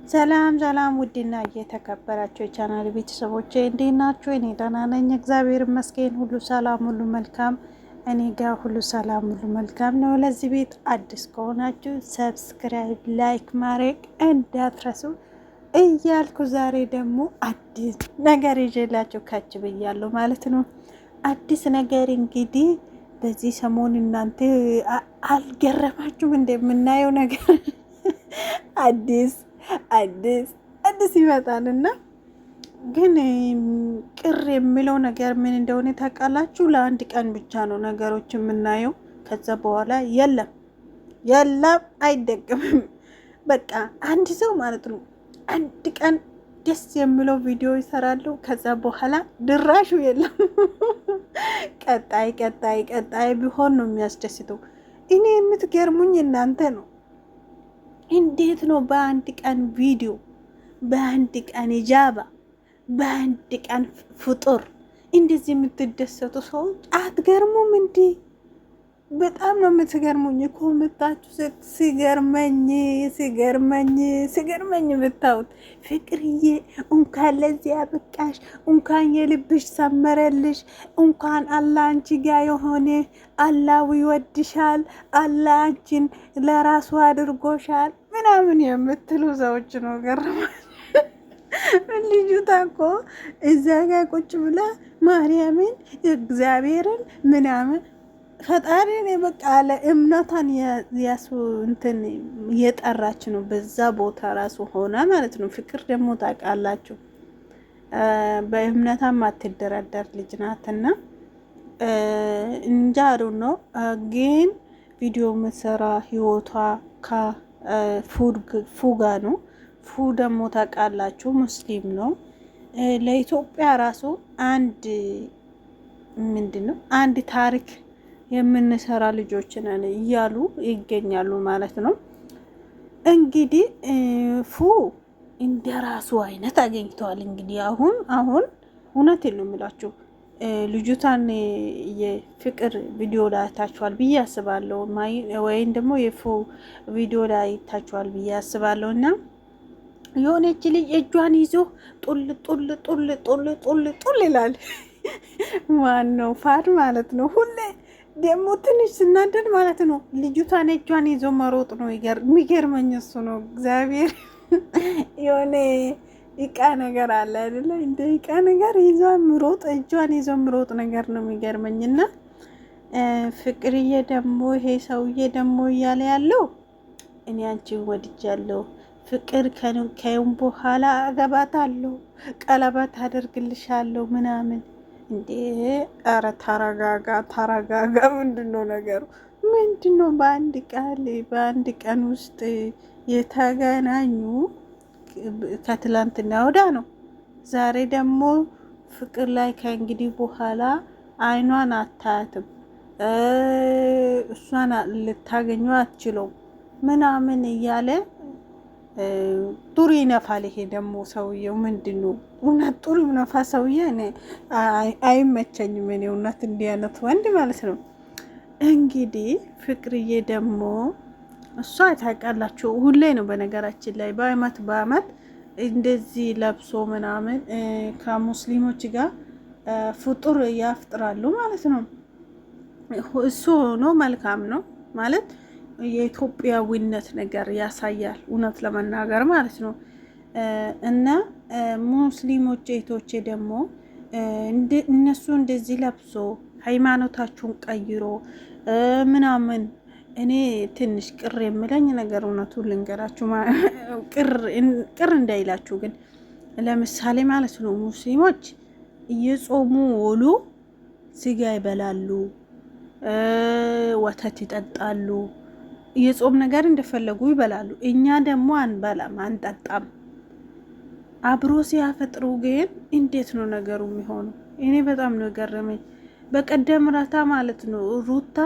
ሰላም ሰላም፣ ውድና እየተከበራችሁ የቻናል ቤተሰቦቼ እንዴት ናችሁ? እኔ ደህና ነኝ፣ እግዚአብሔር ይመስገን። ሁሉ ሰላም፣ ሁሉ መልካም። እኔ ጋር ሁሉ ሰላም፣ ሁሉ መልካም ነው። ለዚህ ቤት አዲስ ከሆናችሁ ሰብስክራይብ፣ ላይክ ማድረግ እንዳትረሱ እያልኩ ዛሬ ደግሞ አዲስ ነገር ይዤላችሁ ከች ብያለሁ ማለት ነው። አዲስ ነገር እንግዲህ በዚህ ሰሞን እናንተ አልገረማችሁም? እንደምናየው ነገር አዲስ አዲስ ይመጣል እና ግን ቅር የሚለው ነገር ምን እንደሆነ ታውቃላችሁ? ለአንድ ቀን ብቻ ነው ነገሮች የምናየው። ከዛ በኋላ የለም አይደገምም። በቃ አንድ ሰው ማለት ነው አንድ ቀን ደስ የሚለው ቪዲዮ ይሰራሉ። ከዛ በኋላ ድራሹ የለም። ቀጣይ ቢሆን ነው የሚያስደስተው። እኔ የምትገርሙኝ እናንተ ነው። እንዴት ነው በአንድ ቀን ቪዲዮ፣ በአንድ ቀን ኢጃባ፣ በአንድ ቀን ፍጡር እንደዚህ የምትደሰቱ ሰዎች አትገርሙም እንዴ? በጣም ነው የምትገርሙኝ እኮ መጣችሁ። ሲገርመኝ ብታዩት። ፍቅርዬ እንኳን ለዚህ ያበቃሽ፣ እንኳን የልብሽ ሰመረልሽ፣ እንኳን አላህ አንቺ ጋ የሆነ አላህ ይወድሻል፣ አላህ አንቺን ለራሱ አድርጎሻል ምናምን የምትሉ ሰዎች ነው ገረማል። ልጅቷ እኮ እዛ ጋ ቁጭ ብላ ማርያምን እግዚአብሔርን ምናምን ፈጣሪን በቃ ለእምነቷን ያሱ እንትን እየጠራች ነው። በዛ ቦታ ራሱ ሆና ማለት ነው። ፍቅር ደግሞ ታውቃላችሁ በእምነቷን ማትደራደር ልጅ ናትና እንጃሩ ነው። ግን ቪዲዮ መሰራ ህይወቷ ከፉጋ ነው። ፉ ደግሞ ታውቃላችሁ ሙስሊም ነው። ለኢትዮጵያ ራሱ አንድ ምንድነው አንድ ታሪክ የምንሰራ ልጆች ነን እያሉ ይገኛሉ ማለት ነው። እንግዲህ ፉ እንደ ራሱ አይነት አገኝተዋል። እንግዲህ አሁን እውነቴን ነው የምላችሁ ልጅቷን የፍቅር ቪዲዮ ላይ አይታችኋል ብዬ አስባለሁ። ወይም ደግሞ የፉ ቪዲዮ ላይ አይታችኋል ብዬ አስባለሁ። እና የሆነች ልጅ እጇን ይዞ ጡል ይላል። ማን ነው? ፋድ ማለት ነው። ሁሌ ደግሞ ትንሽ ስናደድ ማለት ነው ልጅቷን እጇን ይዞ መሮጥ ነው የሚገርመኝ። እሱ ነው እግዚአብሔር የሆነ እቃ ነገር አለ አይደለ? እንደ እቃ ነገር ይዞ ምሮጥ፣ እጇን ይዞ ምሮጥ ነገር ነው የሚገርመኝ። እና ፍቅርዬ ደግሞ ይሄ ሰውዬ ደግሞ እያለ ያለው እኔ አንቺን ወድጃለሁ፣ ፍቅር ከዩም በኋላ አገባታለሁ፣ ቀለበት አደርግልሻለሁ ምናምን። እንዴ ኧረ ተረጋጋ። ምንድነው ነገሩ? ምንድነው? በአንድ ቀን ውስጥ የተገናኙ ከትላንትና ወዳ ነው። ዛሬ ደግሞ ፍቅር ላይ ከእንግዲህ በኋላ አይኗን አታያትም፣ እሷን ልታገኙ አትችለው ምናምን እያለ ጡር ይነፋል። ይሄ ደግሞ ሰውየው ምንድን ነው? እውነት ጡር ይነፋ ሰውዬ እኔ አይመቸኝም። እኔ እውነት እንዲህ አይነት ወንድ ማለት ነው። እንግዲህ ፍቅርዬ ደግሞ እሷ ታውቃላችሁ ሁሌ ነው በነገራችን ላይ በአመት እንደዚህ ለብሶ ምናምን ከሙስሊሞች ጋር ፍጡር ያፍጥራሉ ማለት ነው። እሱ ነው መልካም ነው ማለት የኢትዮጵያዊነት ነገር ያሳያል፣ እውነት ለመናገር ማለት ነው። እና ሙስሊሞች እህቶቼ ደግሞ እነሱ እንደዚህ ለብሶ ሃይማኖታችሁን ቀይሮ ምናምን እኔ ትንሽ ቅር የምለኝ ነገር እውነቱን ልንገራችሁ፣ ቅር እንዳይላችሁ ግን ለምሳሌ ማለት ነው ሙስሊሞች እየጾሙ ውሉ ስጋ ይበላሉ፣ ወተት ይጠጣሉ፣ የጾም ነገር እንደፈለጉ ይበላሉ። እኛ ደግሞ አንበላም፣ አንጠጣም። አብሮ ሲያፈጥሩ ግን እንዴት ነው ነገሩ የሚሆነው? እኔ በጣም ነው ገረመኝ። በቀደም ረታ ማለት ነው ሩታ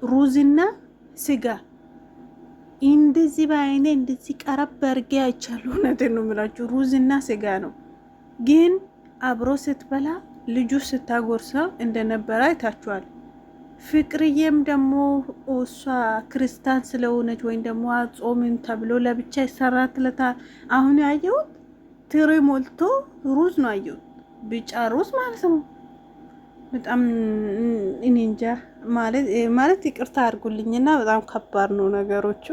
ሩዝና ስጋ እንደዚህ በአይኔ እንደዚህ ቀረብ አድርጌ አይቻለሁ። እውነቴን ነው የምላችሁ ሩዝና ስጋ ነው። ግን አብሮ ስትበላ ልጁ ስታጎርሰው እንደነበረ አይታችኋል። ፍቅርዬም ደግሞ እሷ ክርስቲያን ስለሆነች ወይም ደግሞ ጾምን ተብሎ ለብቻ ይሰራትለታል። አሁን ያየሁት ትሪ ሞልቶ ሩዝ ነው ያየሁት፣ ቢጫ ሩዝ ማለት ነው። በጣም እኔ እንጃ ማለት ይቅርታ አድርጉልኝና በጣም ከባድ ነው ነገሮቹ።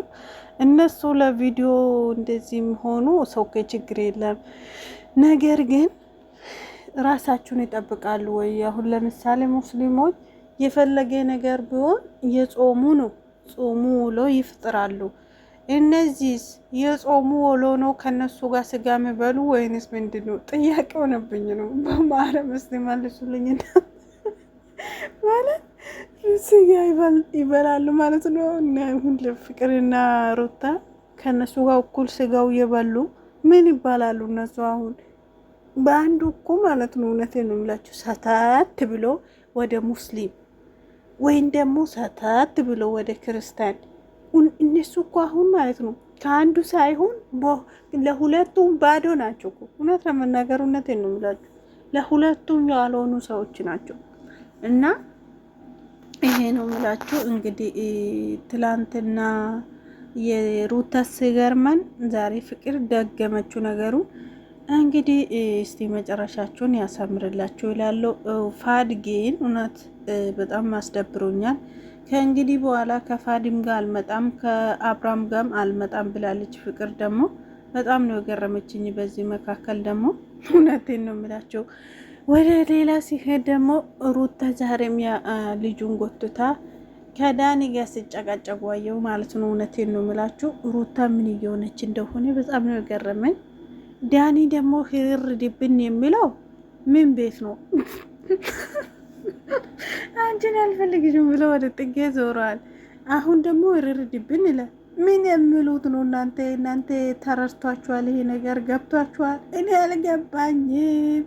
እነሱ ለቪዲዮ እንደዚህ ሆኑ ሰው ችግር የለም። ነገር ግን ራሳችሁን ይጠብቃሉ ወይ? አሁን ለምሳሌ ሙስሊሞች የፈለገ ነገር ቢሆን የጾሙ ነው፣ ጾሙ ውሎ ይፍጥራሉ። እነዚህ የጾሙ ውሎ ነው ከነሱ ጋር ስጋ የሚበሉ ወይንስ ምንድን ነው? ጥያቄ ሆነብኝ ነው። በማረም ስ መልሱልኝ። ማለት ስጋ ይበላሉ ማለት ነው። ሁን ፍቅርና ሩታ ከነሱ ጋር እኩል ስጋው እየበሉ ምን ይባላሉ እነሱ? አሁን በአንዱ እኮ ማለት ነው። እውነቴን ነው የምላችሁ ሰታት ብሎ ወደ ሙስሊም ወይም ደግሞ ሰታት ብሎ ወደ ክርስቲያን እነሱ እኮ አሁን ማለት ነው ከአንዱ ሳይሆን ለሁለቱም ባዶ ናቸው እኮ። እውነት ለመናገር እውነቴን ነው የምላችሁ ለሁለቱም ያልሆኑ ሰዎች ናቸው። እና ይሄ ነው የምላችሁ። እንግዲህ ትላንትና የሩታ ሲገርመን ዛሬ ፍቅር ደገመችው ነገሩ። እንግዲህ እስቲ መጨረሻቸውን ያሳምርላችሁ ይላለው። ፋድጌን እውነት በጣም አስደብሮኛል። ከእንግዲህ በኋላ ከፋዲም ጋር አልመጣም ከአብራም ጋርም አልመጣም ብላለች። ፍቅር ደግሞ በጣም ነው የገረመችኝ። በዚህ መካከል ደግሞ እውነቴን ነው የምላቸው ወደ ሌላ ሲሄድ ደግሞ ሩታ ዛሬም ልጁን ጎትታ ከዳኒ ጋር ሲጨቃጨቁ አየሁ ማለት ነው። እውነቴን ነው የምላችሁ ሩታ ምን እየሆነች እንደሆነ በጣም ነው የገረመኝ። ዳኒ ደግሞ ህር ድብን የሚለው ምን ቤት ነው? አንቺን አልፈልግሽም ብሎ ወደ ጥጌ ዞረዋል። አሁን ደግሞ ህር ድብን ይላል። ምን የሚሉት ነው? እናንተ ተረድቷችኋል? ይሄ ነገር ገብቷችኋል? እኔ አልገባኝም።